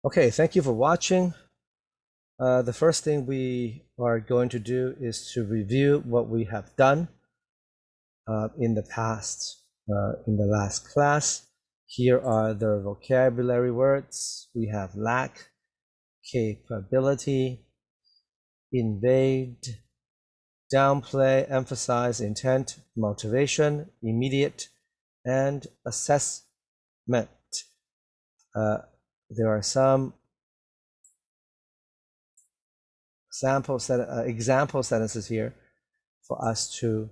Okay, thank you for watching. The first thing we are going to do is to review what we have done in the past, in the last class. Here are the vocabulary words. We have lack, capability, invade, downplay, emphasize, intent, motivation, immediate, and assessment. There are some example sentences here for us to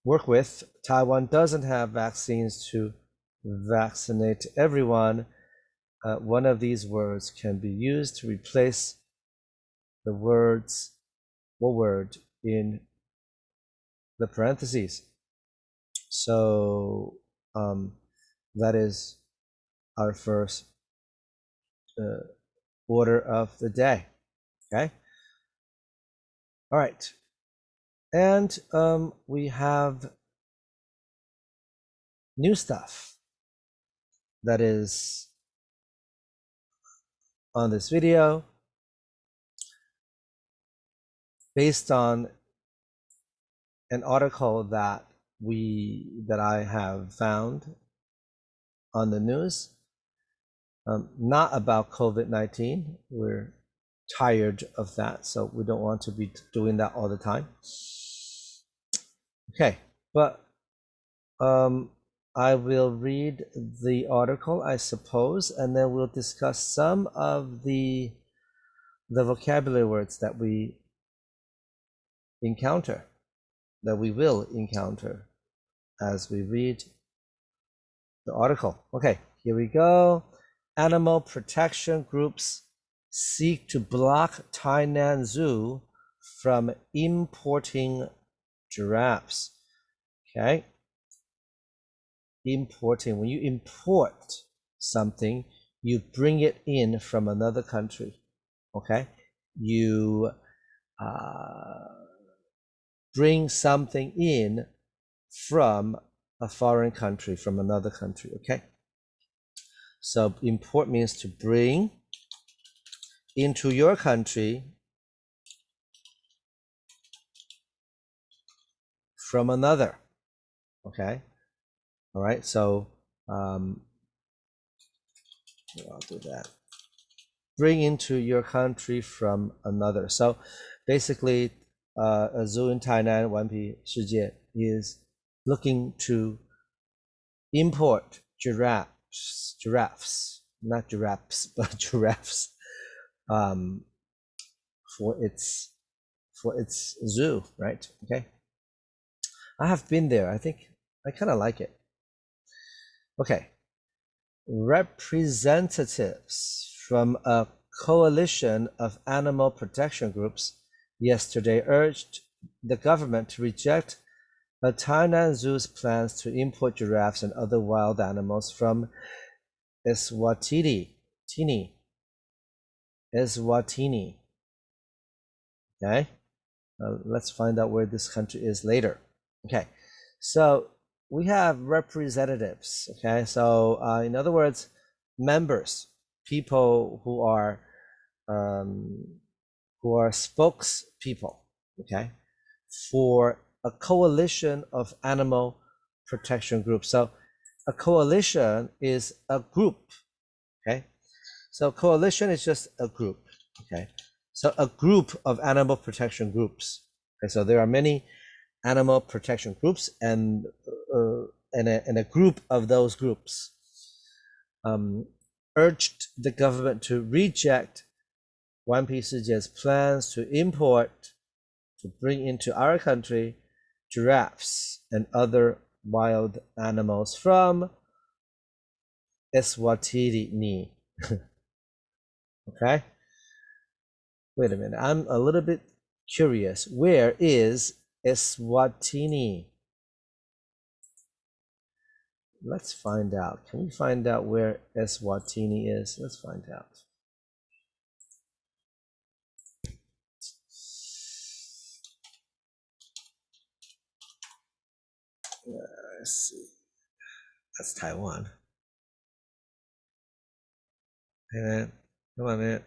work with. Taiwan doesn't have vaccines to vaccinate everyone. One of these words can be used to replace the words or word in the parentheses. So that is our first order of the day. Okay. All right. And we have new stuff that is on this video based on an article that I have found on the news, not about COVID-19. We're tired of that, so we don't want to be doing that all the time. Okay, but I will read the article, I suppose, and then we'll discuss some of the vocabulary words that we encounter, that we will encounter as we read the article. Okay, here we go. Animal protection groups seek to block Tainan Zoo from importing giraffes. Okay. Importing, when you import something, you bring it in from another country. Okay. You bring something in from a foreign country, from another country. Okay. So import means to bring into your country from another. Okay. All right. So I'll do that. Bring into your country from another. So basically, a zoo in Tainan, 顽皮世界, is looking to import giraffes, not giraffes, but giraffes, for its zoo, right? Okay. I have been there. I think I kind of like it. Okay. Representatives from a coalition of animal protection groups yesterday urged the government to reject a Tainan zoo's plans to import giraffes and other wild animals from Eswatini. Okay, let's find out where this country is later. Okay, so we have representatives. Okay, so in other words, members, people who are spokespeople. Okay, for a coalition of animal protection groups. So a coalition is a group. Okay, so coalition is just a group. Okay, so a group of animal protection groups. Okay, so there are many animal protection groups, and a group of those groups urged the government to reject 顽皮世界's plans to bring into our country giraffes and other wild animals from Eswatini. Okay, wait a minute, I'm a little bit curious. Where is Eswatini? Let's find out. Can we find out where Eswatini is? Let's find out. Let's see. That's Taiwan. And come on, man.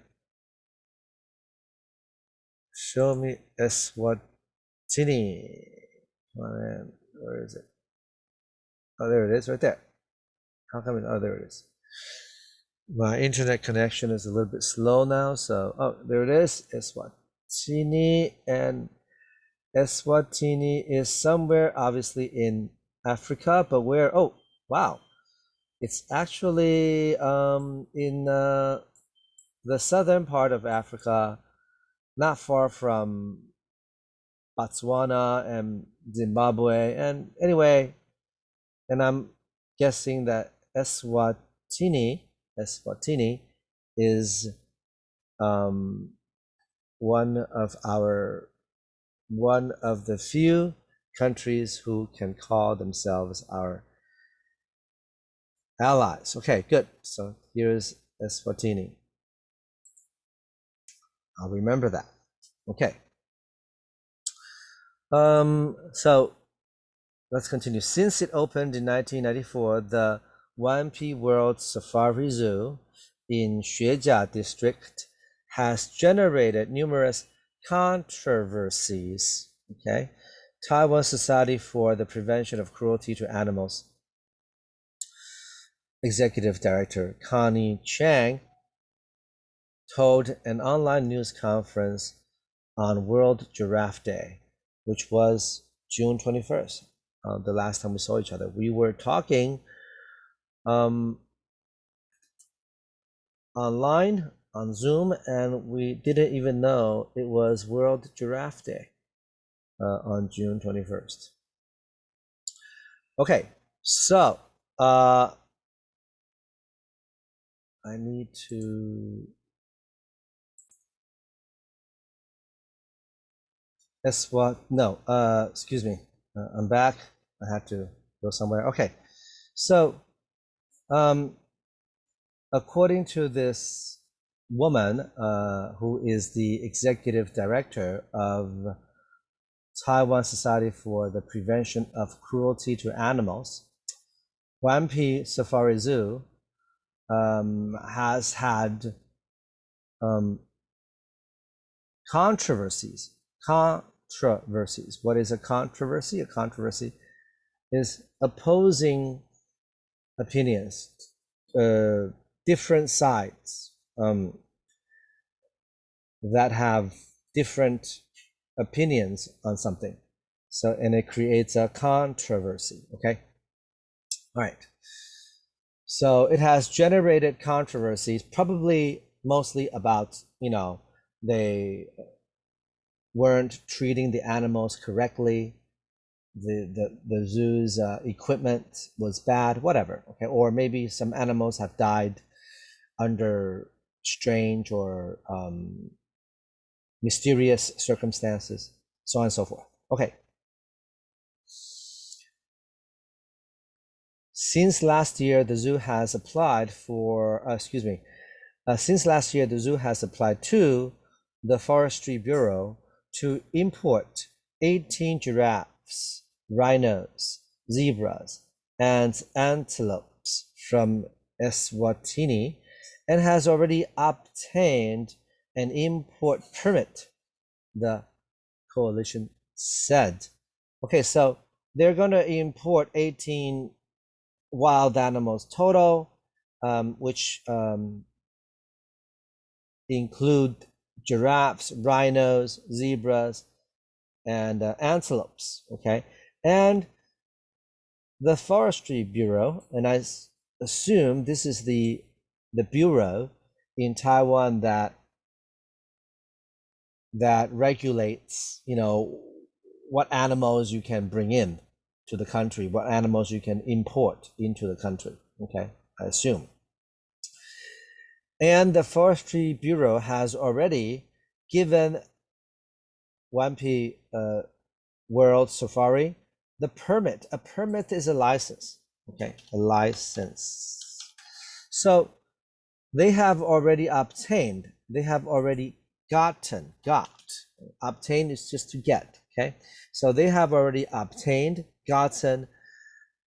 Show me Eswatini. Come on, man. Where is it? Oh, there it is, right there. How come oh, there it is. My internet connection is a little bit slow now, so oh, there it is. Eswatini, and Eswatini is somewhere obviously in Africa, but where? Oh, wow. It's actually in the southern part of Africa, not far from Botswana and Zimbabwe. And anyway, and I'm guessing that Eswatini is one of the few countries who can call themselves our allies. Okay, good. So here's Eswatini. I'll remember that. Okay. So let's continue. Since it opened in 1994, the Wanpi World Safari Zoo in Xuejia district has generated numerous controversies. Okay. Taiwan Society for the Prevention of Cruelty to Animals Executive Director Connie Chang told an online news conference on World Giraffe Day, which was June 21st, the last time we saw each other. We were talking online on Zoom, and we didn't even know it was World Giraffe Day on June 21st. Okay, so I need to excuse me. I'm back. I had to go somewhere. Okay, so according to this woman, who is the executive director of Taiwan Society for the Prevention of Cruelty to Animals, Wanpi Safari Zoo has had controversies. What is a controversy? A controversy is opposing opinions, different sides that have different opinions on something. So, and it creates a controversy. Okay. All right. So it has generated controversies, probably mostly about, they weren't treating the animals correctly. The zoo's equipment was bad, whatever. Okay. Or maybe some animals have died under strange or mysterious circumstances, so on and so forth. Okay. Since last year, the zoo has applied to the Forestry Bureau to import 18 giraffes, rhinos, zebras, and antelopes from Eswatini, and has already obtained an import permit, the coalition said. Okay, so they're going to import 18 wild animals total, which include giraffes, rhinos, zebras, and antelopes. Okay, and the Forestry Bureau, and I assume this is the bureau in Taiwan that regulates, what animals you can bring in to the country, what animals you can import into the country. Okay, I assume. And the Forestry Bureau has already given Wanpi World Safari the permit. A permit is a license. Okay, a license. So they have already obtained, obtained is just to get. Okay, so they have already gotten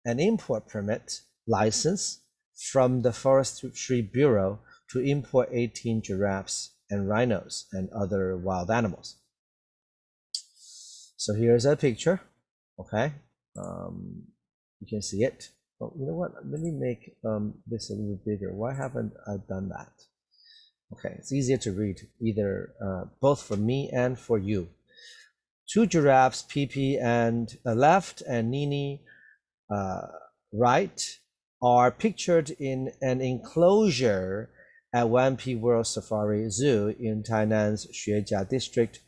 an import permit license from the Forestry Bureau to import 18 giraffes and rhinos and other wild animals. So here's a picture, okay? You can see it. Oh, you know what? Let me make this a little bigger. Why haven't I done that? Okay, it's easier to read, either both for me and for you. 2 giraffes, PP and left, and Nini right, are pictured in an enclosure at Wanpi World Safari Zoo in Tainan's Xuejia district.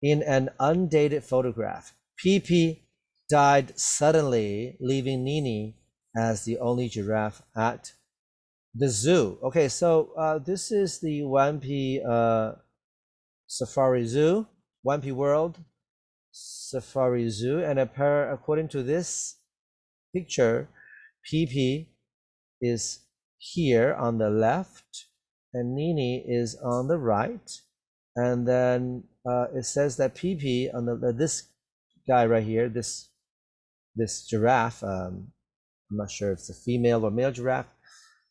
In an undated photograph, PP died suddenly, leaving Nini as the only giraffe at the zoo. Okay, so this is the Wanpi Safari Zoo, Wanpi World Safari Zoo, and according to this picture, PP is here on the left and Nini is on the right, and then it says that PP on this guy right here, this giraffe, I'm not sure if it's a female or male giraffe,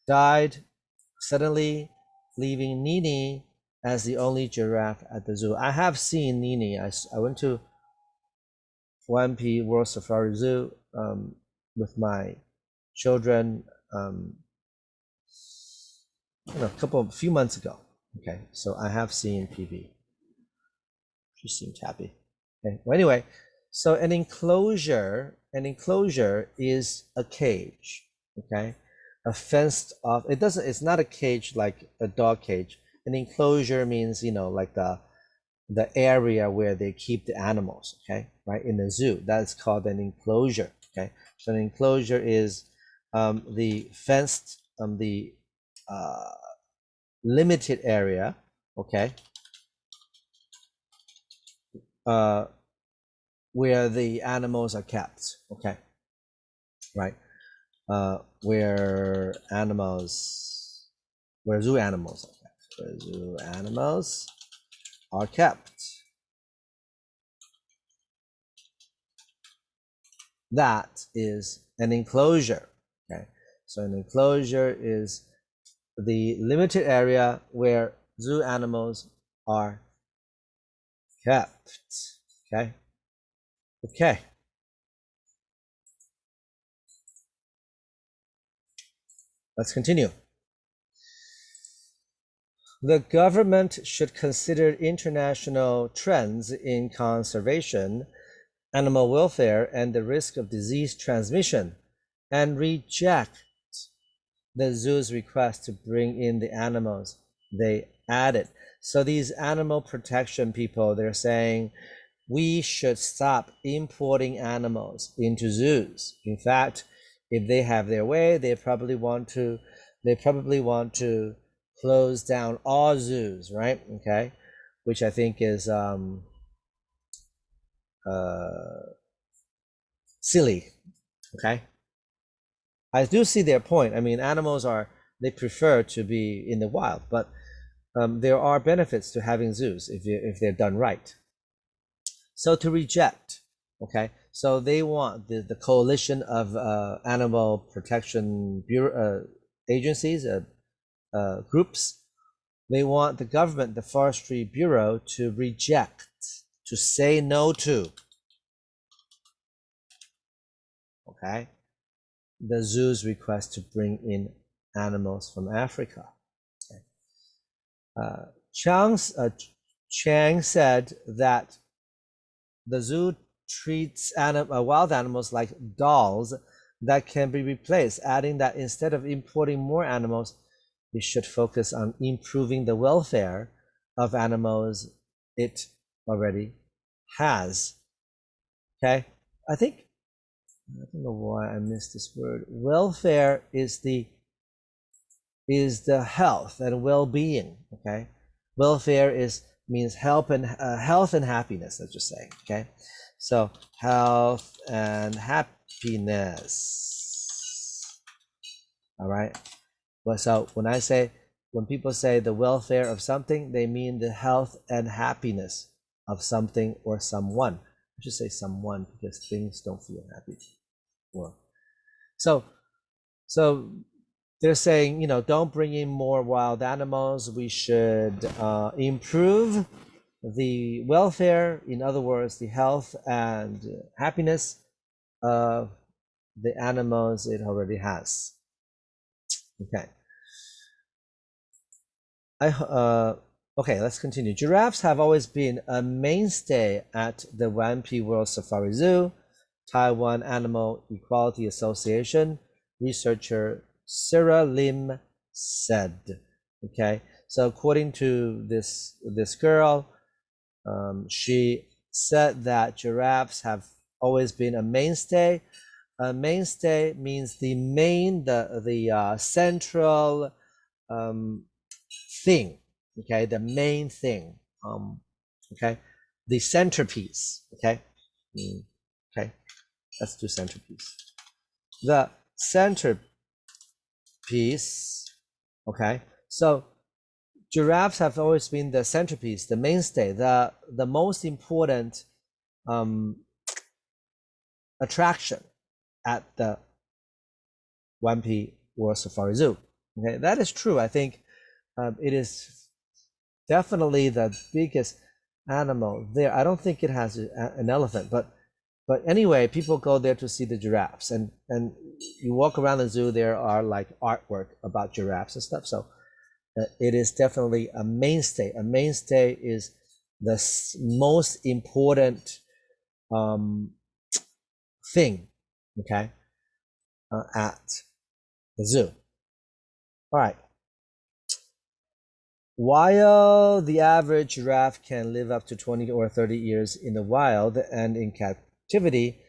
died suddenly, leaving Nini as the only giraffe at the zoo. I have seen Nini. I went to Wanpi World Safari Zoo with my children a few months ago. Okay, so I have seen PP. She seemed happy. Okay, well, anyway, so an enclosure is a cage. Okay, a fenced off. It's not a cage like a dog cage. An enclosure means, like the area where they keep the animals. Okay, right, in the zoo, that's called an enclosure. Okay, so an enclosure is the fenced, the limited area. Okay, where the animals are kept. Okay, right, where zoo animals are kept. Where zoo animals are kept. That is an enclosure. Okay, so an enclosure is the limited area where zoo animals are kept. Okay. Let's continue. The government should consider international trends in conservation, animal welfare, and the risk of disease transmission, and reject the zoo's request to bring in the animals they added. So these animal protection people, they're saying we should stop importing animals into zoos. In fact, if they have their way, they probably want to close down all zoos, right? Okay, which I think is silly. Okay, I do see their point. I mean, animals they prefer to be in the wild, but there are benefits to having zoos if they're done right. So to reject, okay, so they want the coalition of animal protection bureau agencies, groups. They want the government, the Forestry Bureau, to reject, to say no to, okay, the zoo's request to bring in animals from Africa. Okay. Chang said that the zoo treats wild animals like dolls that can be replaced, adding that instead of importing more animals, we should focus on improving the welfare of animals it already has. Okay, I don't know why I missed this word. Welfare is the health and well-being. Okay, welfare means health and happiness. Let's just say. Okay, so health and happiness. All right. Well, so when people say the welfare of something, they mean the health and happiness of something or someone. I should say someone because things don't feel happy. Well, so they're saying, don't bring in more wild animals. We should improve the welfare, in other words, the health and happiness of the animals it already has. Okay. Okay, let's continue. Giraffes have always been a mainstay at the Wanpi World Safari Zoo. Taiwan Animal Equality Association researcher Sarah Lim said. Okay, so according to this girl, she said that giraffes have always been a mainstay. A mainstay means the main, the central thing. Okay, the main thing. Okay, the centerpiece. Okay, okay, let's do centerpiece. The centerpiece. Okay, so giraffes have always been the centerpiece, the mainstay, the most important attraction at the Wanpi World Safari Zoo. Okay, that is true. I think it is definitely the biggest animal there. I don't think it has an elephant, but anyway, people go there to see the giraffes, and you walk around the zoo. There are like artwork about giraffes and stuff. So it is definitely a mainstay. A mainstay is the most important thing, okay, at the zoo. All right. While the average giraffe can live up to 20 or 30 years in the wild and in captivity,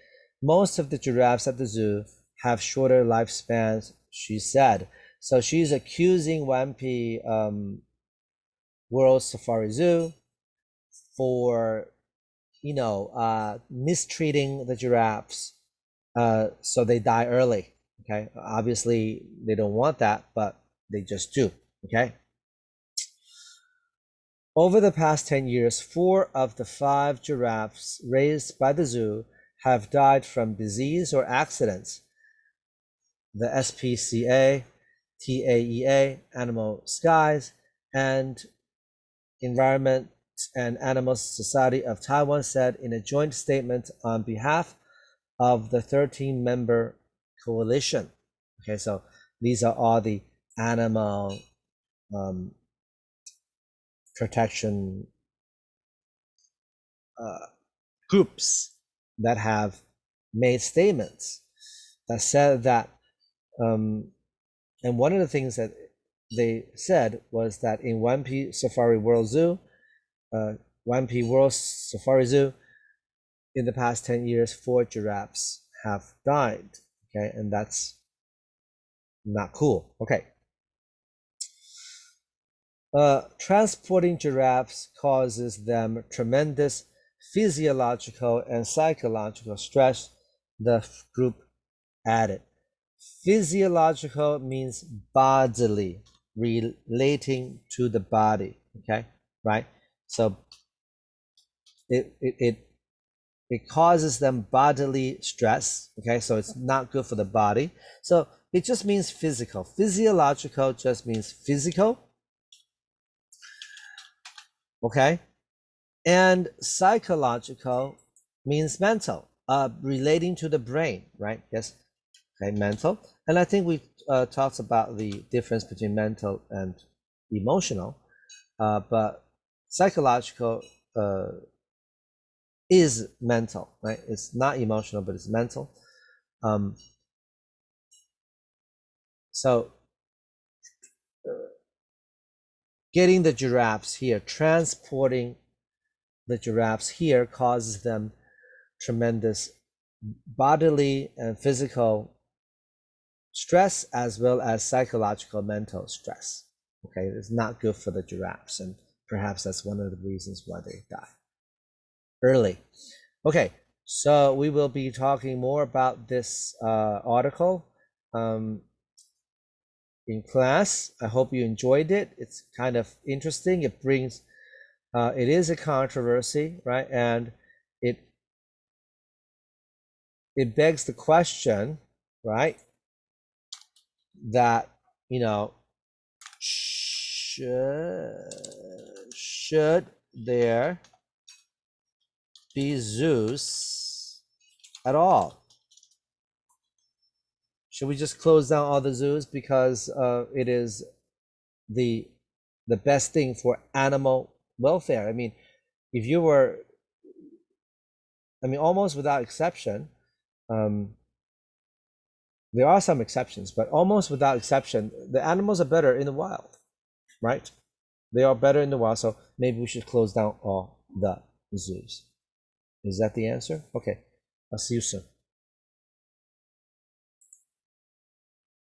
most of the giraffes at the zoo have shorter lifespans, she said. So she's accusing Wanpi World Safari Zoo for, mistreating the giraffes, so they die early. Okay, obviously they don't want that, but they just do. Okay. Over the past 10 years, 4 of the 5 giraffes raised by the zoo have died from disease or accidents. The SPCA, TAEA, Animal Skies, and Environment and Animal Society of Taiwan said in a joint statement on behalf of the 13-member coalition. Okay, so these are all the animal protection groups that have made statements that said that, and one of the things that they said was that in Wanpi Safari World Zoo, Wanpi World Safari Zoo, in the past 10 years, 4 giraffes have died. Okay, and that's not cool. Okay. Transporting giraffes causes them tremendous physiological and psychological stress, the group added. Physiological means bodily, relating to the body, okay, right? So it causes them bodily stress, okay, so it's not good for the body. So it just means physical. Physiological just means physical, okay, and psychological means mental, relating to the brain, right? Yes, okay, mental. And I think we talked about the difference between mental and emotional, but psychological is mental, right? It's not emotional, but it's mental. So getting the giraffes here, transporting the giraffes here causes them tremendous bodily and physical stress, as well as psychological mental stress. Okay, it's not good for the giraffes, and perhaps that's one of the reasons why they die early. Okay, so we will be talking more about this article in class. I hope you enjoyed it. It's kind of interesting. It brings, it is a controversy, right? And it begs the question, right, that you know, should there be zoos at all? Should we just close down all the zoos because it is the best thing for animal welfare? I mean, if you were, I mean, almost without exception, there are some exceptions, but almost without exception, the animals are better in the wild, right? They are better in the wild, so maybe we should close down all the zoos. Is that the answer? Okay, I'll see you soon.